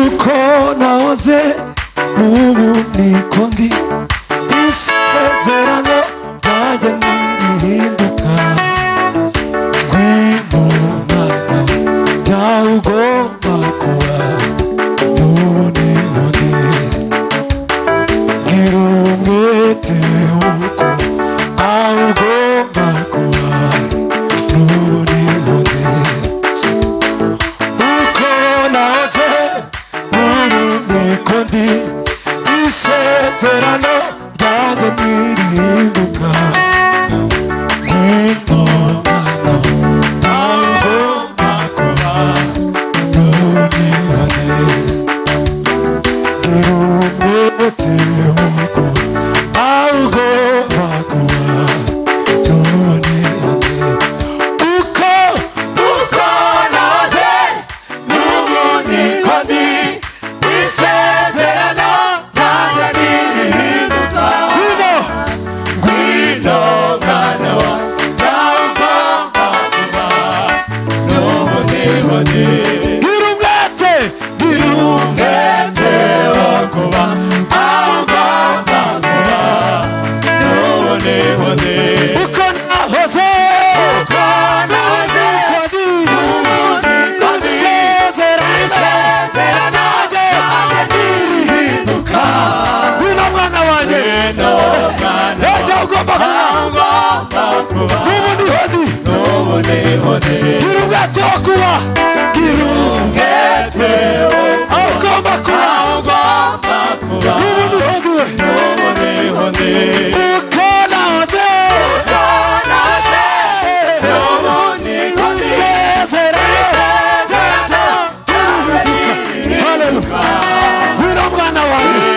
uko nahoze ubu niko ndi, isezerano ryanjye ntirihinduka. Ngwino Mana byawe ugomba kuba n'ubu niho ndi, gira umwete w'uko aho ugomba kuba n'ubu niho ndi. Uko nahoze ubu niko ndi, isezerano ryanjye ntirihinduka. Ngwino Mana byawe ugomba kuba n'ubu niho ndi, gira umwete w'uko aho ugomba kuba n'ubu niho ndi. Uko nahoze n'ubu niko ndi, isezerano ryanjye ntirihinduka. Ngwino Mwana wa byawe ugomba kuba n'ubu niho ndi, gira umwete wo kuba aho ugomba kuba n'ubu niho ndi. Uko nahoze niko ndi, isezerano ryanjye ntirihinduka. Ngwino Mwana wanjye byawe ugomba kuba n'ubu niho ndi, gira umwete wo kuba, gira umwete aho ugomba kuba n'ubu niho ndi. Uko nahoze n'ubu niko ndi, isezerano ryanjye ntirihinduka. Ngwino Mwana wanjye,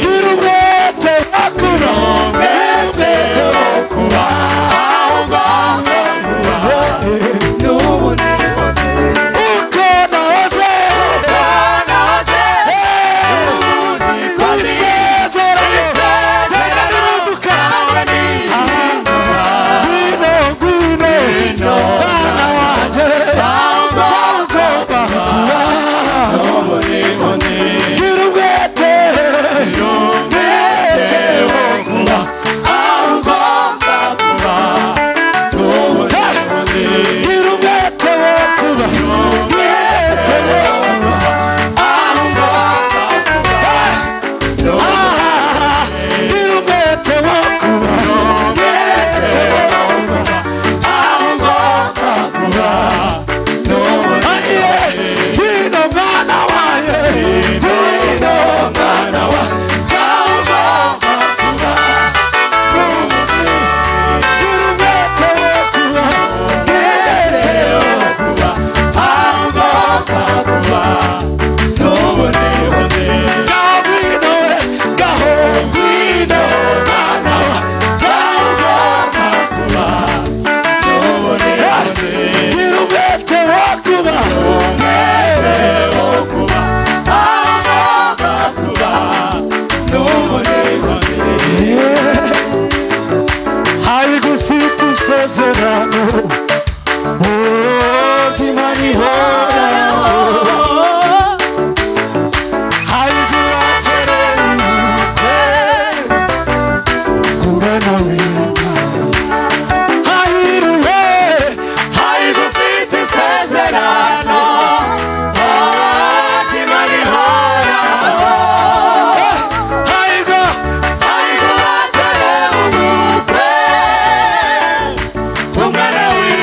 gira umwete wo kuba aho ugomba kuba n'ubu niho ndi. Uko nahoze isezerano ntirihinduka. Ngwino Mwana wanjye ugomba kuba n'ubu niho ndi, gira umwete wo kuba aho ugomba kuba n'ubu niho ndi, gira umwete wo kuba aho ugomba kuba n'ubu, gira umwete wo kuba aho ugomba kuba n'ubu. Ngwino Mwana wanjye, ngwino Mwana wa byawe ugomba kuba n'ubu, gira umwete wo kuba aho ugomba kuba n'ubu niho ndi. Ngwino Mwana wa byawe ugomba kuba n'ubu niho ndi, gira umwete wo kuba n'ubu niho ndi. Hari gufite isezerano ry'Imana ihoraho, hari guhaterera ubukwe kurana w'inka. Hahiriwe hari gufite isezerano ry'Imana ihoraho, hari guhaterera ubukwe umwana w'inka.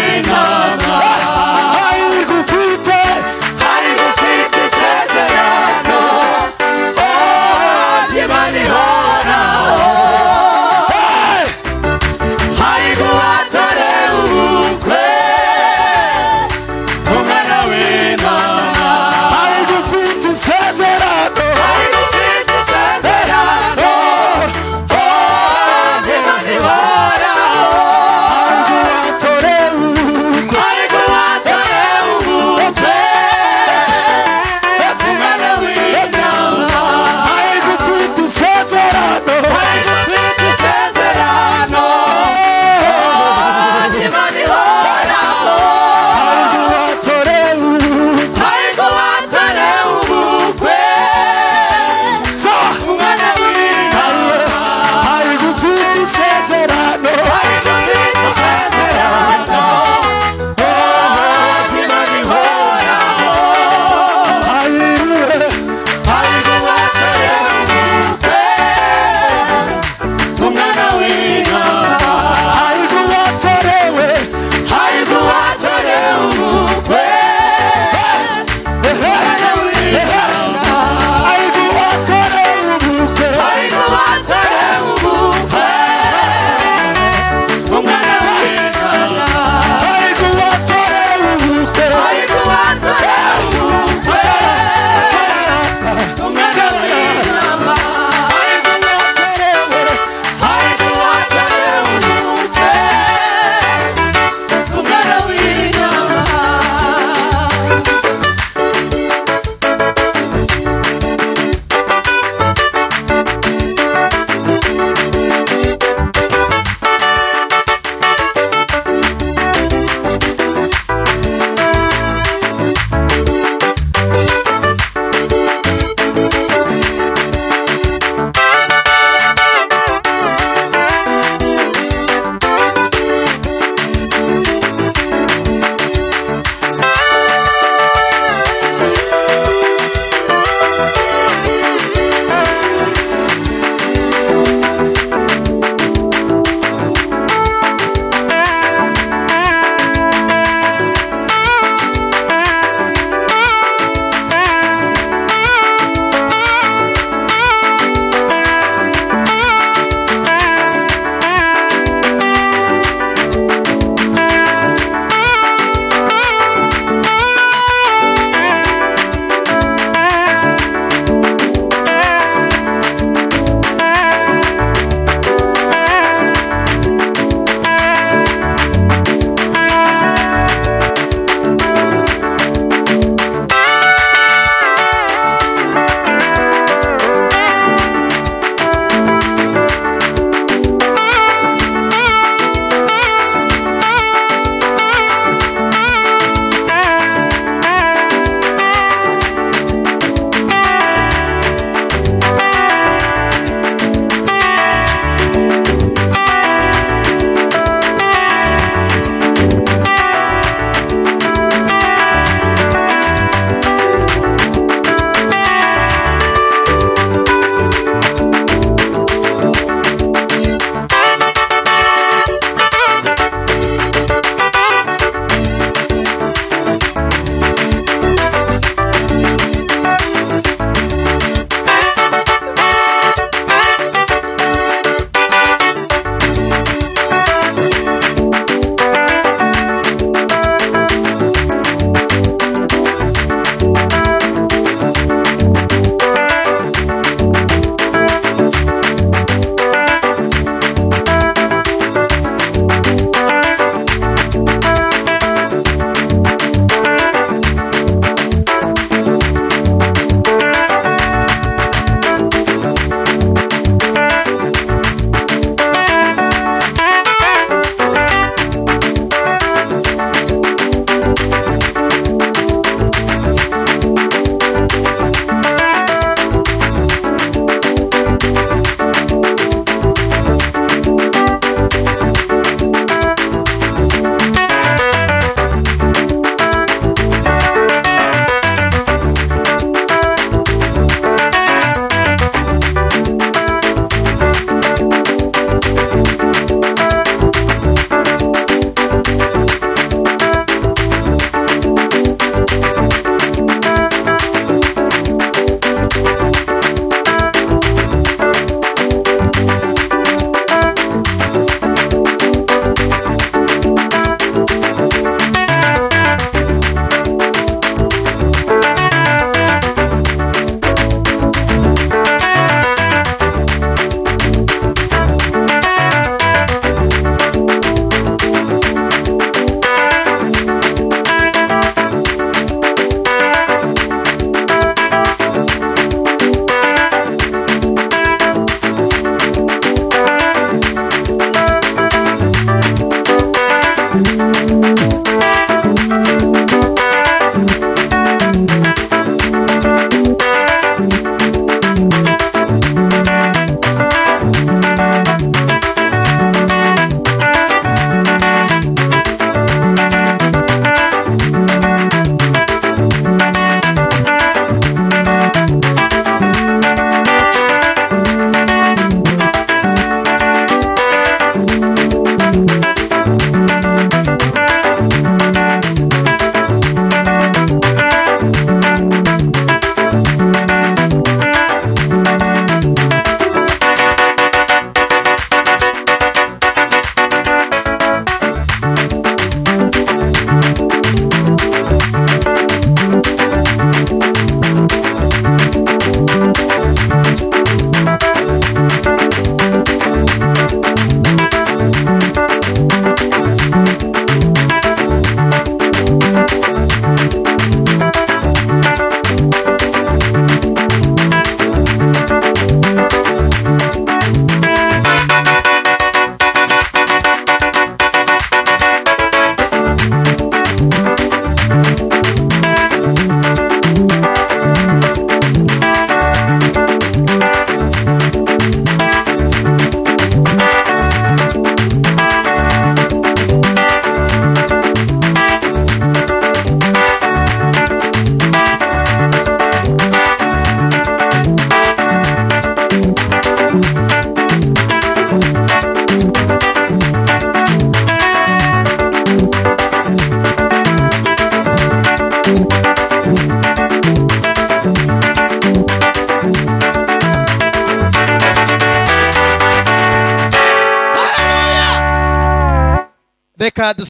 uwiteka